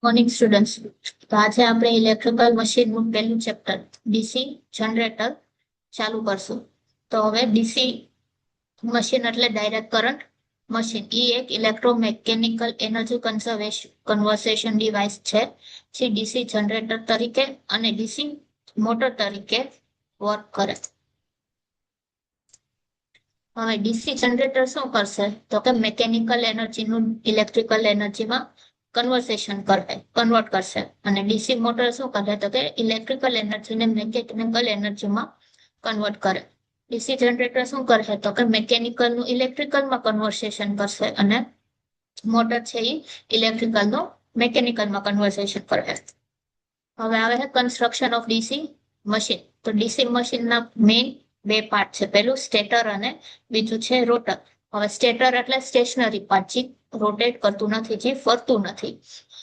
Morning students. તો આજે આપણે ઇલેક્ટ્રિકલ મશીનનું પહેલું ચેપ્ટર ડીસી જનરેટર ચાલુ કરશું. તો હવે ડીસી મશીન એટલે ડાયરેક્ટ કરંટ મશીન. એ એક ઇલેક્ટ્રોમિકેનિકલ એનર્જી કન્વર્સેશન ડિવાઇસ છે જે ડીસી જનરેટર તરીકે અને ડીસી મોટર તરીકે વર્ક કરે. હવે ડીસી જનરેટર શું કરશે તો કે મેકેનિકલ એનર્જીનું ઇલેક્ટ્રિકલ એનર્જીમાં કન્વર્ટ કરશે. અને ડીસી મોટર શું કરે તો કે ઇલેક્ટ્રિકલ એનર્જીને મેકેનિકલ એનર્જીમાં કન્વર્ટ કરે. ડીસી જનરેટર શું કરે તો કે મેકેનિકલનું ઇલેક્ટ્રિકલમાં કન્વર્સેશન કરશે અને મોટર છે એ ઇલેક્ટ્રિકલનું મેકેનિકલમાં કન્વર્સેશન કરે. હવે આવે છે કન્સ્ટ્રક્શન ઓફ ડીસી મશીન. તો ડીસી મશીનના મેઇન બે પાર્ટ છે. પેલું સ્ટેટર અને બીજું છે રોટર. હવે સ્ટેટર એટલે સ્ટેશનરી પાર્ટ, જે રોટેટ કરતું નથી, જે ફરતું નથી,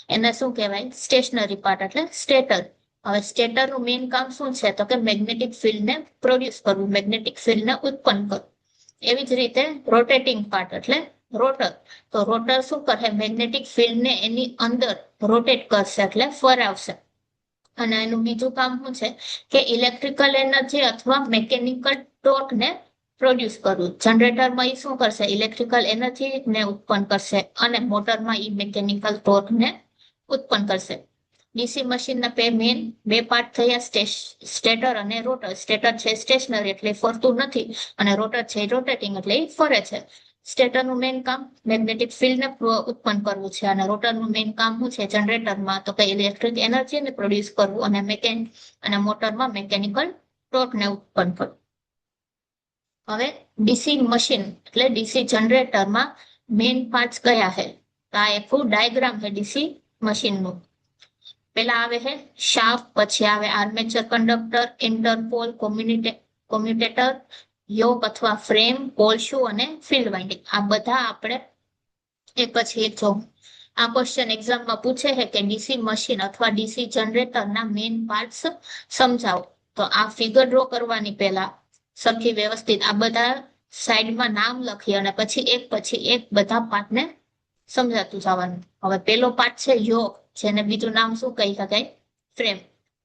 એને શું કહેવાય? સ્ટેશનરી પાર્ટ એટલે સ્ટેટર. હવે સ્ટેટરનું મેઇન કામ શું છે તો કે મેગ્નેટિક ફિલ્ડને પ્રોડ્યુસ કરવું, મેગ્નેટિક ફિલ્ડને ઉત્પન્ન કરવું. એવી જ રીતે રોટેટિંગ પાર્ટ એટલે રોટર. તો રોટર શું કરે? મેગ્નેટિક ફિલ્ડને એની અંદર રોટેટ કરશે એટલે ફરાવશે. અને એનું બીજું કામ શું છે કે ઇલેક્ટ્રિકલ એનર્જી અથવા મેકેનિકલ ટોર્કને પ્રોડ્યુસ કરવું. જનરેટરમાં એ શું કરશે? ઇલેક્ટ્રિકલ એનર્જીને ઉત્પન્ન કરશે અને મોટરમાં એ મેકેનિકલ ટોર્કને ઉત્પન્ન કરશે. ડીસી મશીનના મેઇન બે પાર્ટ થયા, સ્ટેટર અને રોટર. સ્ટેટર છે સ્ટેશનરી એટલે ફરતું નથી અને રોટર છે રોટેટિંગ એટલે ફરે છે. સ્ટેટરનું મેઇન કામ મેગ્નેટિક ફિલ્ડને ઉત્પન્ન કરવું છે અને રોટરનું મેઇન કામ શું છે જનરેટરમાં તો કે ઇલેક્ટ્રિક એનર્જીને પ્રોડ્યુસ કરવું અને મોટરમાં મેકેનિકલ ટોર્કને ઉત્પન્ન કરવું. હવે ડીસી મશીન એટલે ડીસી જનરેટરમાં મેઇન પાર્ટ્સ કયા છે? આ આખું ડાયાગ્રામ છે ડીસી મશીનનું. પેલા આવે છે શાફ્ટ, પછી આવે armature conductor, Interpol, commutator, yoke અથવા ફ્રેમ, પોલ શુ અને ફિલ્ડ વાઇન્ડિંગ. આ બધા આપણે એક પછી એક જોવું. આ ક્વેશ્ચન એક્ઝામમાં પૂછે છે કે ડીસી મશીન અથવા ડીસી જનરેટરના મેઇન પાર્ટ્સ સમજાવો. તો આ ફિગર ડ્રો કરવાની પહેલા સરખી વ્યવસ્થિત આ બધા સાઈડમાં નામ લખી અને પછી એક બધા પાર્ટને સમજાતું જવાનું. હવે પેલો પાર્ટ છે યોક, જેને બીજું નામ શું કહી શકાય? ફ્રેમ.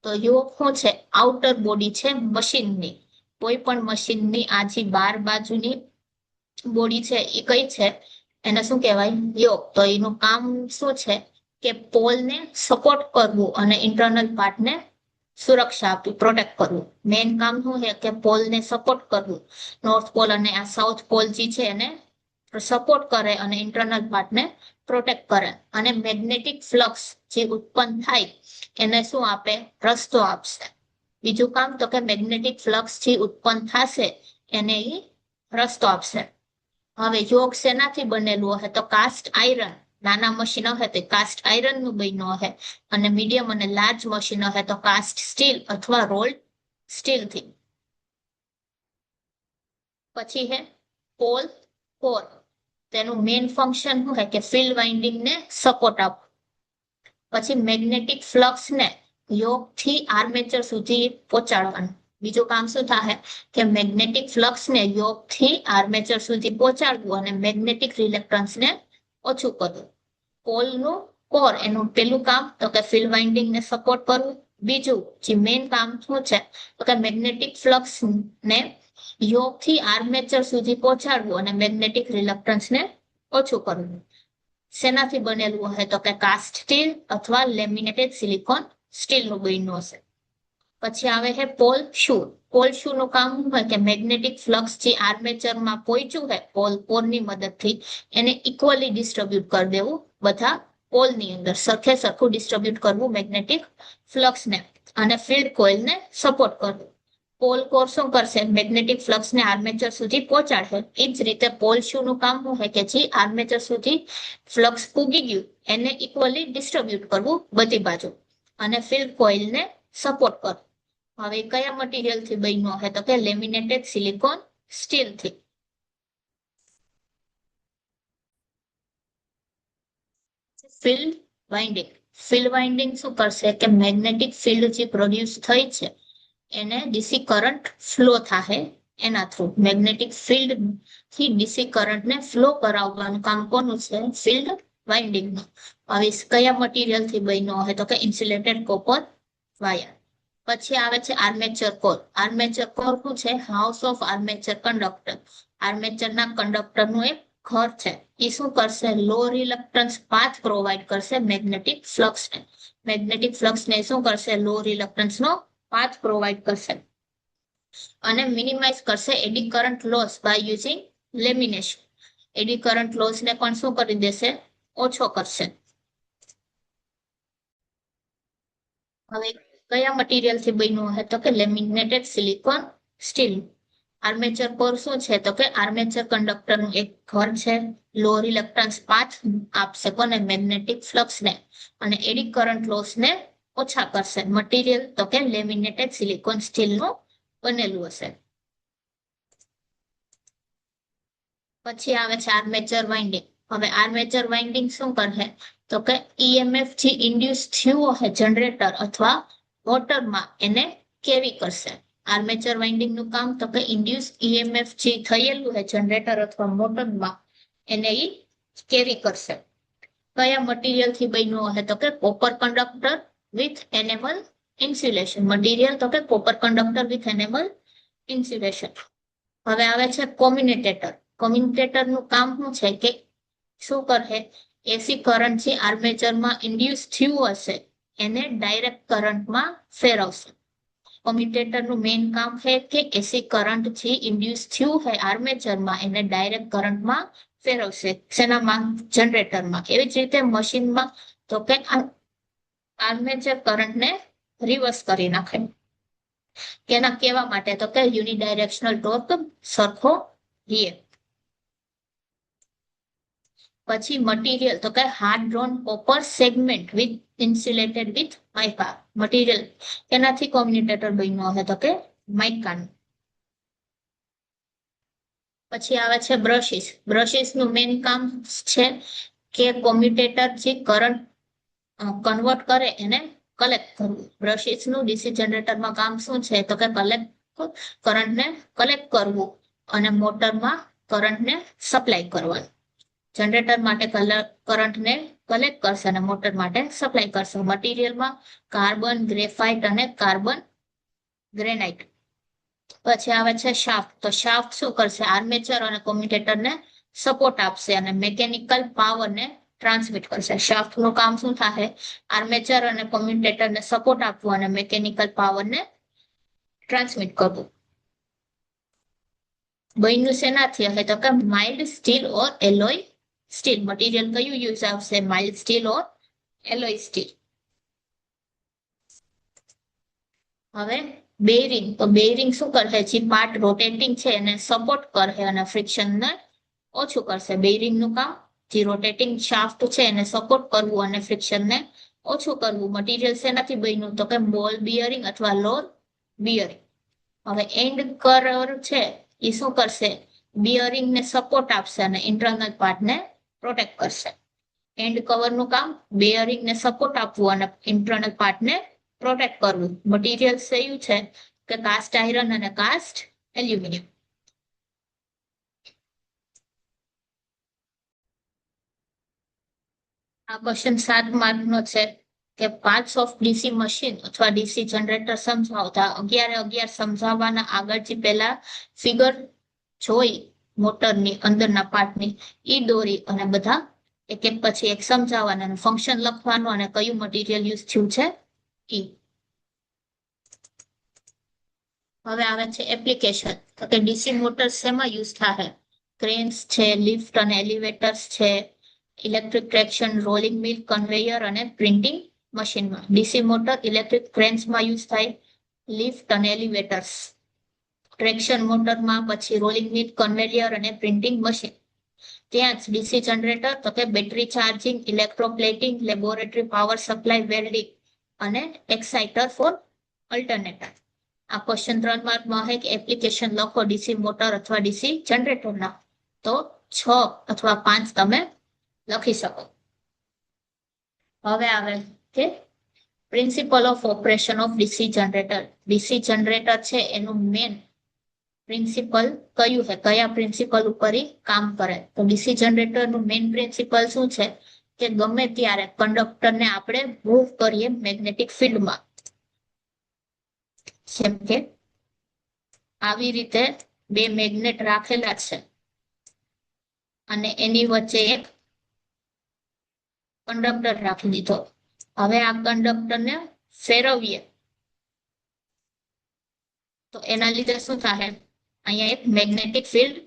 તો યોક શું છે? આઉટર બોડી છે મશીનની. કોઈ પણ મશીનની આ જે બાર બાજુની બોડી છે એ કઈ છે? એને શું કહેવાય? યોક. તો એનું કામ શું છે કે પોલને સપોર્ટ કરવું અને ઇન્ટરનલ પાર્ટને સુરક્ષા આપવી, પ્રોટેક્ટ કરવું. મેઇન કામ શું છે કે પોલને સપોર્ટ કરવું. નોર્થ પોલ અને આ સાઉથ પોલ જે છે એને સપોર્ટ કરે અને ઇન્ટરનલ પાર્ટને પ્રોટેક્ટ કરે. અને મેગ્નેટિક ફ્લક્સ જે ઉત્પન્ન થાય એને શું આપે? રસ્તો આપશે. બીજું કામ તો કે મેગ્નેટિક ફ્લક્સ જે ઉત્પન્ન થશે એને એ રસ્તો આપશે. હવે યોક શેનાથી બનેલું હશે તો કાસ્ટ આયરન. નાના મશીન હશે તે કાસ્ટ આયરન નું બન્યું હશે અને મીડિયમ અને લાર્જ મશીન હશે તો કાસ્ટ સ્ટીલ અથવા રોલ્ડ સ્ટીલથી. પછી હે પોલ કોર. તેનું મેઇન ફંક્શન શું છે કે ફિલ્ડ વાઇન્ડિંગને સપોર્ટ આપવું. પછી મેગ્નેટિક ફ્લક્સને યોક થી આર્મેચર સુધી પહોંચાડવાનું. બીજું કામ શું થાય કે મેગ્નેટિક ફ્લક્સને યોક થી આર્મેચર સુધી પહોંચાડવું અને મેગ્નેટિક રિલેક્ટન્સને ઓછું કરવું. પોલનું કોર, એનું પેલું કામ તો કે ફિલ્ડ વાઇન્ડિંગને સપોર્ટ કરવું. બીજું જે મેઇન કામ શું છે તો કે મેગ્નેટિક ફ્લક્સને યોક થી આર્મેચર સુધી પહોંચાડવું અને મેગ્નેટિક રિલક્ટન્સને ઓછું કરવું. શેનાથી બનેલું હશે તો કે કાસ્ટ સ્ટીલ અથવા લેમિનેટેડ સિલિકોન સ્ટીલનું બન્યું હશે. પછી આવે છે પોલ શુ. પોલ શુ નું કામ શું હોય કે મેગ્નેટિક ફ્લક્સ જે આર્મેચરમાં પહોંચ્યું હોય પોલની મદદથી એને ઇક્વલી ડિસ્ટ્રીબ્યુટ કરી દેવું. બધા પોલની અંદર સરખું ડિસ્ટ્રીબ્યુટ કરવું મેગ્નેટિક ફ્લક્સને અને ફિલ્ડ કોઇલને સપોર્ટ કરવું. પોલ કોર શું કરશે? મેગ્નેટિક ફ્લક્સને આર્મેચર સુધી પહોંચાડશે. એ જ રીતે પોલ શુ નું કામ શું હોય કે જે આર્મેચર સુધી ફ્લક્સ પૂગી ગયું એને ઇક્વલી ડિસ્ટ્રીબ્યુટ કરવું બધી બાજુ અને ફિલ્ડ કોઇલને સપોર્ટ કરવું. હવે કયા મટીરિયલથી બન્યું હશે તો કે લેમિનેટેડ સિલિકોન સ્ટીલથી. Field winding. ફિલ્ડ વાઇન્ડિંગ શું કરશે કે મેગ્નેટિક ફિલ્ડ જે પ્રોડ્યુસ થઈ છે એને ડીસી કરંટ ફ્લો થાય એના થ્રુ. મેગ્નેટિક ફિલ્ડ થી ડીસી કરંટને ફ્લો કરાવવાનું કામ કોનું છે? ફિલ્ડ વાઇન્ડિંગ નો. હવે કયા મટીરિયલ થી બન્યો હોય તો કે ઇન્સ્યુલેટેડ કોપર વાયર. પછી આવે છે આર્મેચર કોર. આર્મેચર કોર શું છે? House of armature conductor. Armature ના કંડક્ટર નું એક ઘર છે. એ શું કરશે? લો રિલક્ટન્સ પાથ પ્રોવાઈડ કરશે મેગ્નેટિક ફ્લક્સ ને. મેગ્નેટિક ફ્લક્સ ને શું કરશે? લો રિલક્ટન્સ નો પાથ પ્રોવાઈડ કરશે અને મિનિમાઇઝ કરશે eddy current loss by using lamination. Eddy current loss ને પણ શું કરી દેશે? ઓછો કરશે. હવે કયા મટીરિયલ થી બન્યું હોય તો કે laminated silicon steel. Armature core શું છે તો કે આર્મેચર કંડક્ટર નું એક ઘર છે. લો રિલક્ટન્સ પાથ આપશે કોને? મેગ્નેટિક ફ્લક્સ ને. અને એડી કરંટ લોસ ને ઓછા કરશે. મટીરિયલ તો કે લેમિનેટેડ સિલિકોન સ્ટીલ નું બનેલું હશે. પછી આવે છે આર્મેચર વાઇન્ડિંગ. હવે આર્મેચર વાઇન્ડિંગ શું કરે તો કે ઈએમએફ થી ઇન્ડ્યુસ થયું હોય જનરેટર અથવા મોટરમાં એને કેરી કરશે. આર્મેચર વાઇન્ડિંગ નું કામ તો કે ઇન્ડ્યુસ ઈએમએફ જે થયેલું હોય જનરેટર અથવા મોટરમાં એને ઈ કેરી કરશે. કયા મટીરિયલ થી બન્યું હશે તો કે copper conductor with enamel insulation. Material તો કે copper conductor with enamel insulation. હવે આવે છે કોમ્યુનિટેટર. કોમ્યુનિટેટર નું કામ શું છે કે શું કરે? એસી કરંટ જે આર્મેચરમાં ઇન્ડ્યુસ થયું હશે એને ડાયરેક્ટ કરંટમાં ફેરવશે. કોમ્યુટેટર નું મેઇન કામ છે કે એસી કરંટ જે ઇન્ડ્યુસ થયું છે આર્મેચરમાં એને ડાયરેક્ટ કરંટમાં ફેરવશે. શેનામાં? જનરેટરમાં. એવી જ રીતે મશીનમાં તો કે આર્મેચર કરંટને રિવર્સ કરી નાખે. કેના કેવા માટે તો કે યુનિડાયરેક્શનલ ટોર્ક સરખો રહે. પછી મટીરિયલ તો કે hard drone copper segment with insulated with mica. Material એનાથી કોમ્યુનિટેટર બન્યું હશે તો કે માઇકાનું. પછી આવે છે બ્રશિસ. બ્રશિસ નું મેઇન કામ છે કે કોમ્યુટેટર જે કરંટ કન્વર્ટ કરે એને કલેક્ટ કરવું. બ્રશિસ નું ડીસી જનરેટરમાં કામ શું છે તો કે કરંટને કલેક્ટ કરવું અને મોટરમાં કરંટને સપ્લાય કરવાનું. જનરેટર માટે કરંટને કલેક્ટ કરશે અને મોટર માટે સપ્લાય કરશે. મટીરિયલમાં કાર્બન ગ્રેફાઇટ અને કાર્બન ગ્રેનાઇટ. પછી આવે છે શાફ્ટ. તો શાફ્ટ શું કરશે? આર્મેચર અને કોમ્યુટેટરને સપોર્ટ આપશે અને મેકેનિકલ પાવરને ટ્રાન્સમિટ કરશે. શાફ્ટ નું કામ શું થાય? આર્મેચર અને કોમ્યુટેટરને સપોર્ટ આપવું અને મેકેનિકલ પાવરને ટ્રાન્સમિટ કરવું. બન્યું શેનાથી હશે તો કે માઇલ્ડ સ્ટીલ ઓર એલોય સ્ટીલ. મટીરિયલ કયું યુઝ આવશે? માઇલ્ડ સ્ટીલ ઓર એલોય સ્ટીલ. હવે બેરિંગ. તો બેરિંગ શું કરશે? જે પાર્ટ રોટેટિંગ છે એને સપોર્ટ કરશે અને ફ્રિક્શનને ઓછું કરશે. બેરિંગ નું કામ જે રોટેટિંગ શાફ્ટ છે એને સપોર્ટ કરવું અને ફ્રિક્શનને ઓછું કરવું. મટીરિયલ શેનાથી બન્યું તો કે બોલ બિયરિંગ અથવા લોર બિયરિંગ. હવે એન્ડ કવર છે એ શું કરશે? બિયરિંગને સપોર્ટ આપશે અને ઇન્ટરનલ પાર્ટને પ્રોટેક્ટ કરશે. એન્ડ કવર નું કામ બેરિંગને સપોર્ટ આપવું અને ઇન્ટરનલ પાર્ટને પ્રોટેક્ટ કરવું. મટીરિયલ કયું છે કે કાસ્ટ આયરન અને કાસ્ટ એલ્યુમિનિયમ. આ ક્વેશ્ચન 7 માર્ક નો છે કે પાર્ટ્સ ઓફ ડીસી મશીન અથવા ડીસી જનરેટર સમજાવતા 11 સમજાવવાના આગળ જે પહેલા ફિગર જોઈ મોટરની અંદરના પાર્ટની ઈ દોરી અને બધા એક એક પછી એક સમજાવવાના ફંક્શન લખવાનું અને કયું મટીરિયલ યુઝ થયું છે ઈ. હવે આવે છે એપ્લિકેશન. તો કે ડીસી મોટર શેમાં યુઝ થાય? ક્રેન્સ છે, લિફ્ટ અને એલિવેટર્સ છે, ઇલેક્ટ્રિક ટ્રેક્શન, રોલિંગ મિલ, કન્વેયર અને પ્રિન્ટિંગ મશીનમાં. ડીસી મોટર ઇલેક્ટ્રિક ક્રેન્સમાં યુઝ થાય, લિફ્ટ અને એલિવેટર્સ. ટ્રેક્શન મોટરમાં પછી રોલિંગ મિલ, કન્વેયર અને પ્રિન્ટિંગ મશીન. ત્યાં જ ડીસી જનરેટર તો કે battery charging, electroplating, laboratory power supply, welding અને એક્સાઇટર ફોર અલ્ટરનેટર. આ ક્વેશ્ચન 3 માર્કમાં છે કે એપ્લિકેશન લખો ડીસી મોટર અથવા ડીસી જનરેટરના. તો 6 અથવા 5 તમે લખી શકો. હવે આવે કે principal of operation of DC generator. DC generator છે એનું મેન પ્રિન્સિપલ કયું છે? કયા પ્રિન્સિપલ ઉપર કામ કરે? તો ડીસી જનરેટરનું મેન પ્રિન્સિપલ શું છે કે ગમે ત્યારે કંડક્ટરને આપણે મૂવ કરીએ મેગ્નેટિક ફિલ્ડમાં, જેમ કે આવી રીતે બે મેગ્નેટ રાખેલા છે અને એની વચ્ચે એક કંડક્ટર રાખી દીધો. હવે આ કંડક્ટરને ફેરવીએ તો એના લીધે શું થાય, અહીંયા એક મેગ્નેટિક ફિલ્ડ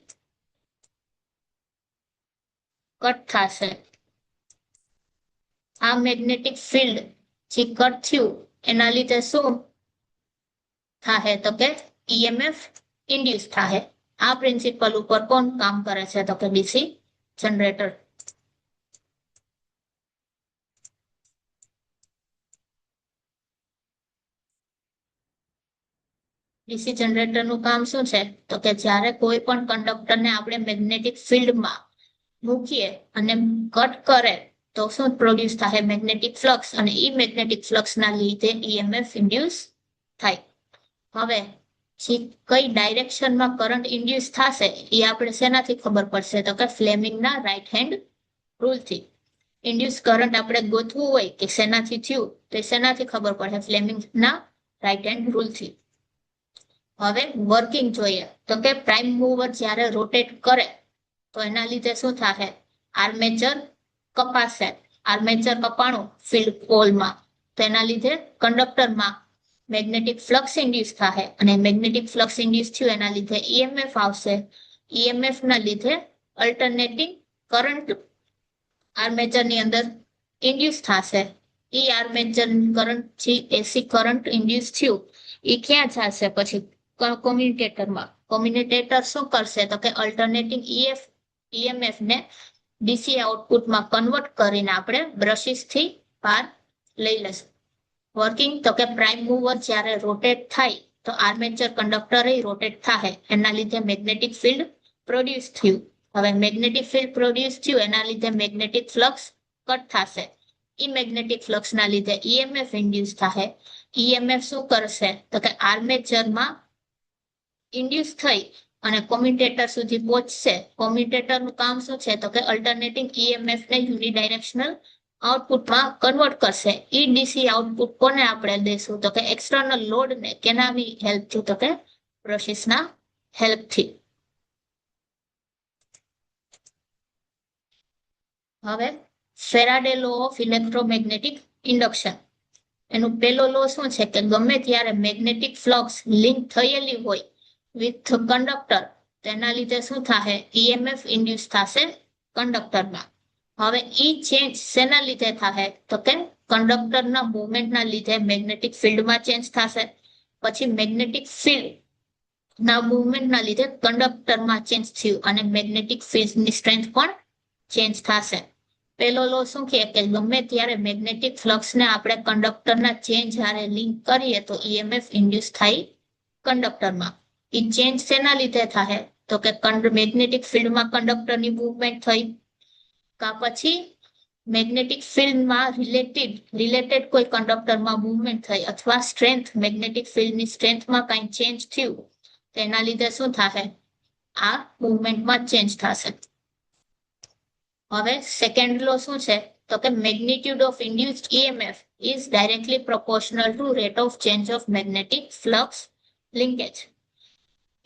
કટ થશે. આ મેગ્નેટિક ફિલ્ડ જે કટ થયું એના લીધે શું થાય તો કે ઈએમએફ ઇન્ડ્યુસ થાય. આ પ્રિન્સિપલ ઉપર કોણ કામ કરે છે તો કે ડીસી જનરેટર. ડીસી જનરેટરનું કામ શું છે તો કે જ્યારે કોઈ પણ કંડક્ટરને આપણે મેગ્નેટિક ફિલ્ડમાં મૂકીએ અને કટ કરે તો શું પ્રોડ્યુસ થાય, મેગ્નેટિક ફ્લક્સ, અને ઈ મેગ્નેટિક ફ્લક્સના લીધે ઈએમએફ ઇન્ડ્યુસ થાય. હવે જે કઈ ડાયરેક્શનમાં કરંટ ઇન્ડ્યુસ થશે એ આપણે શેનાથી ખબર પડશે તો કે ફ્લેમિંગના રાઈટ હેન્ડ રૂલથી. ઇન્ડ્યુસ કરંટ આપણે ગોતવું હોય કે શેનાથી થયું તો શેનાથી ખબર પડે, ફ્લેમિંગના રાઈટ હેન્ડ રૂલથી. હવે વર્કિંગ જોઈએ તો કે પ્રાઇમ મૂવર જ્યારે રોટેટ કરે તો એના લીધે શું થાય, આર્મેચર કપાશે. આર્મેચર કપાણું ફિલ્ડ પોલમાં તો એના લીધે કંડક્ટરમાં મેગ્નેટિક ફ્લક્સ ઇન્ડ્યુસ થાય અને મેગ્નેટિક ફ્લક્સ ઇન્ડ્યુસ થયું એના લીધે ઈએમએફ આવશે. ઈએમએફ ના લીધે અલ્ટરનેટિંગ કરંટ આર્મેચરની અંદર ઇન્ડ્યુસ થશે. ઈ આર્મેચર કરંટ જે એસી કરંટ ઇન્ડ્યુસ થયું એ ક્યાં જશે પછી કોમ્યુનિકેટરમાં. કોમ્યુનિકેટર શું કરશે તો કે અલ્ટરનેટિંગ ઈએમએફ ને ડીસી આઉટપુટમાં કન્વર્ટ કરીને આપણે બ્રશિસ થી બહાર લઈ લેશું. વર્કિંગ તો કે પ્રાઇમ મૂવર જ્યારે રોટેટ થાય તો આર્મેચર કંડક્ટર રોટેટ થાય, એના લીધે મેગ્નેટિક ફિલ્ડ પ્રોડ્યુસ થયું. હવે મેગ્નેટિક ફિલ્ડ પ્રોડ્યુસ થયું એના લીધે મેગ્નેટિક ફ્લક્સ કટ થશે. ઈ મેગ્નેટિક ફ્લક્સના લીધે ઈએમએફ ઇન્ડ્યુસ થાય. ઈએમએફ શું કરશે તો કે આર્મેચરમાં ઇન્ડ્યુસ થઈ અને કોમ્યુટેટર સુધી પહોંચશે. કોમ્યુટેટરનું કામ શું છે તો કે અલ્ટરનેટિંગ ઈએમએફ ને યુનિડાયરેક્શનલ આઉટપુટમાં કન્વર્ટ કરશે. ઈ ડીસી આઉટપુટ કોને આપણે દઈશું તો કે એક્સટર્નલ લોડ ને કેનાની હેલ્પથી તો કે બ્રશિસના હેલ્પથી. હવે Faraday law of electromagnetic induction. એનું પેલો લો શું છે કે ગમે ત્યારે મેગ્નેટિક ફ્લક્સ લિંક થયેલી હોય વિથ કંડક્ટર તેના લીધે શું થાય, ઈએમએફ ઇન્ડ્યુસ થશે કંડક્ટરમાં. હવે ઈ ચેન્જ શેના લીધે થાય તો કે કંડક્ટરના મુવમેન્ટના લીધે મેગ્નેટિક ફિલ્ડમાં ચેન્જ થશે. પછી મેગ્નેટિક ફિલ્ડ ના મુવમેન્ટના લીધે કંડક્ટરમાં ચેન્જ થયું અને મેગ્નેટિક ફિલ્ડની સ્ટ્રેન્થ પણ ચેન્જ થશે. પેલો લો શું કહે કે ગમે ત્યારે મેગ્નેટિક ફ્લક્સને આપણે કંડક્ટરના ચેન્જ જ્યારે લિંક કરીએ તો ઈએમએફ ઇન્ડ્યુસ થાય કંડક્ટરમાં. એ ચેન્જ શેના લીધે થાય તો કે મેગ્નેટિક ફિલ્ડમાં કંડક્ટરની મૂવમેન્ટ થઈ, કા પછી મેગ્નેટિક ફિલ્ડમાં રિલેટેડ કોઈ કંડક્ટરમાં મૂવમેન્ટ થઈ, અથવા સ્ટ્રેન્થ મેગ્નેટિક ફિલ્ડની સ્ટ્રેન્થમાં કંઈ ચેન્જ થયું તેના લીધે શું થાય, આ મૂવમેન્ટમાં ચેન્જ થશે. હવે સેકન્ડ લો શું છે તો કે magnitude of induced EMF is directly proportional two rate of change of magnetic flux linkage.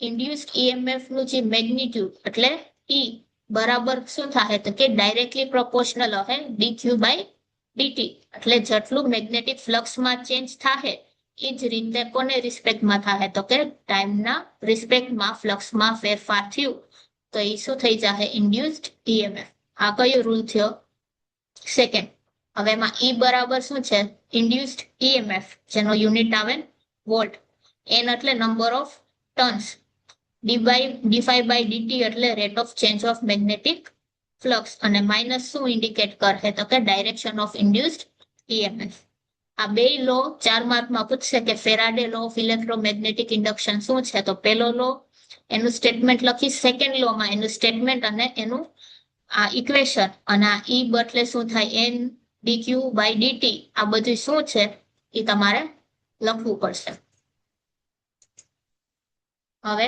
Induced EMF નું જે મેગ્નિટ્યુડ એટલે ઈ બરાબર શું થાય તો કે ડાયરેક્ટલી પ્રોપોર્શનલ હશે ડીક્યુ બાય ડીટી. એટલે જેટલું મેગ્નેટિક ફ્લક્સમાં ચેન્જ થાય એ જ રીતે કોને રિસ્પેક્ટમાં થાય તો કે ટાઈમના રિસ્પેક્ટમાં ફ્લક્સમાં ફેરફાર થયું તો એ શું થઈ જાય, ઇન્ડ્યુસ્ડ ઈએમએફ. આ કયો રૂલ થયો, સેકન્ડ. હવે એમાં ઈ બરાબર શું છે, ઇન્ડ્યુસ્ડ ઈએમએફ જેનો યુનિટ આવે વોલ્ટ, એન એટલે નંબર ઓફ ટર્ન્સ, ડી5 બાય ડીટી એટલે rate of change of magnetic flux, અને માઇનસ શું ઇન્ડિકેટ કરે તો કે ડાયરેક્શન ઓફ ઇન્ડ્યુસ્ડ ઈએમએફ. આ બે લો 4 માર્કમાં પૂછશે કે Faraday law of electromagnetic induction શું છે. તો પેલો લો એનું સ્ટેટમેન્ટ લખી, સેકન્ડ લો માં એનું સ્ટેટમેન્ટ અને એનું આ ઇક્વેશન, અને આ ઈ બદલે શું થાય, એન ડીક્યુ બાય ડીટી. આ બધું શું છે એ તમારે લખવું પડશે. હવે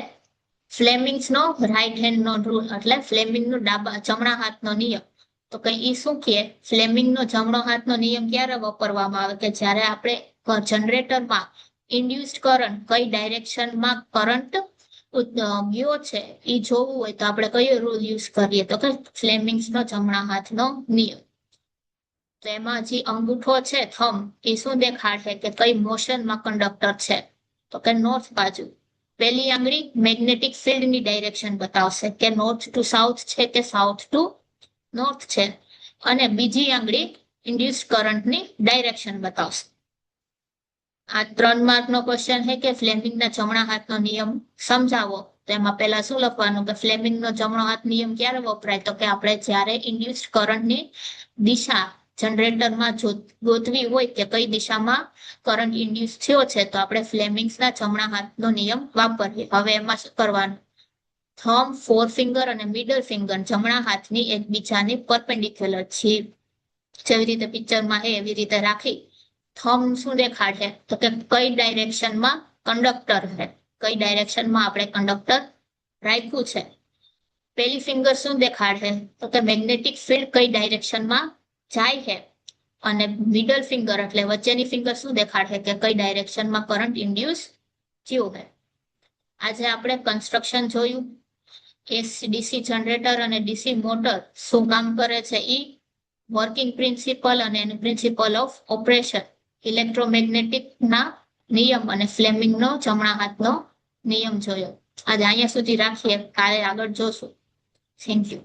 ફ્લેમિંગ્સનો રાઈટ હેન્ડ નો રૂલ એટલે ફ્લેમિંગનો જમણા હાથનો નિયમ. તો કઈ ઈ શું કહે, ફ્લેમિંગનો જમણો હાથનો નિયમ ક્યારે વાપરવામાં આવે કે જ્યારે આપણે જનરેટરમાં ઇન્ડ્યુસ્ડ કરંટ કઈ ડાયરેક્શનમાં કરંટ ગયો છે એ જોવું હોય તો આપણે કયો રૂલ યુઝ કરીએ તો કે ફ્લેમિંગ્સનો જમણા હાથનો નિયમ. તો એમાં જે અંગૂઠો છે થંબ એ શું દેખાડે કે કઈ મોશનમાં કંડક્ટર છે તો કે નોર્થ બાજુ. પહેલી આંગળી મેગ્નેટિક ફિલ્ડની ડાયરેક્શન બતાવશે કે નોર્થ ટુ સાઉથ છે કે સાઉથ ટુ નોર્થ છે, અને બીજી આંગળી ઇન્ડ્યુસ્ડ કરંટની ડાયરેક્શન બતાવશે. આ 3 માર્કનો ક્વેશ્ચન છે કે ફ્લેમિંગના જમણા હાથનો નિયમ સમજાવો. તો એમાં પહેલા શું લખવાનું કે ફ્લેમિંગનો જમણો હાથ નિયમ ક્યારે વપરાય તો કે આપણે જ્યારે ઇન્ડ્યુસ્ડ કરંટની દિશા જનરેટરમાં ગોતવી હોય કે કઈ દિશામાં કરંટ ઇન્ડ્યુસ થયો છે તો આપણે ફ્લેમિંગ્સના જમણા હાથનો નિયમ વાપરીએ. હવે એમાં શું કરવાનું, થંબ, ફોરફિંગર અને મિડલ ફિંગર જમણા હાથની એકબીજાની પરપેન્ડિક્યુલર છે, જેવી રીતે પિક્ચરમાં છે એવી રીતે રાખી થંબ શું દેખાડે તો કે કઈ ડાયરેક્શનમાં કંડક્ટર છે, કઈ ડાયરેક્શનમાં આપણે કંડક્ટર રાખ્યું છે. પેલી ફિંગર શું દેખાડે તો કે મેગ્નેટિક ફિલ્ડ કઈ ડાયરેક્શનમાં જાય છે, અને મિડલ ફિંગર એટલે વચ્ચેની ફિંગર શું દેખાડે કે કઈ ડાયરેક્શનમાં કરંટ ઇન્ડ્યુસ થયું છે. આજે આપણે કન્સ્ટ્રક્શન જોયું, ડીસી જનરેટર અને ડીસી મોટર શું કામ કરે છે ઈ, વર્કિંગ પ્રિન્સિપલ અને એનું પ્રિન્સિપલ ઓફ ઓપરેશન, ઇલેક્ટ્રોમેગ્નેટિકના નિયમ અને ફ્લેમિંગનો જમણા હાથનો નિયમ જોયો. આજે અહીંયા સુધી રાખીએ, કાલે આગળ જોશું. Thank you.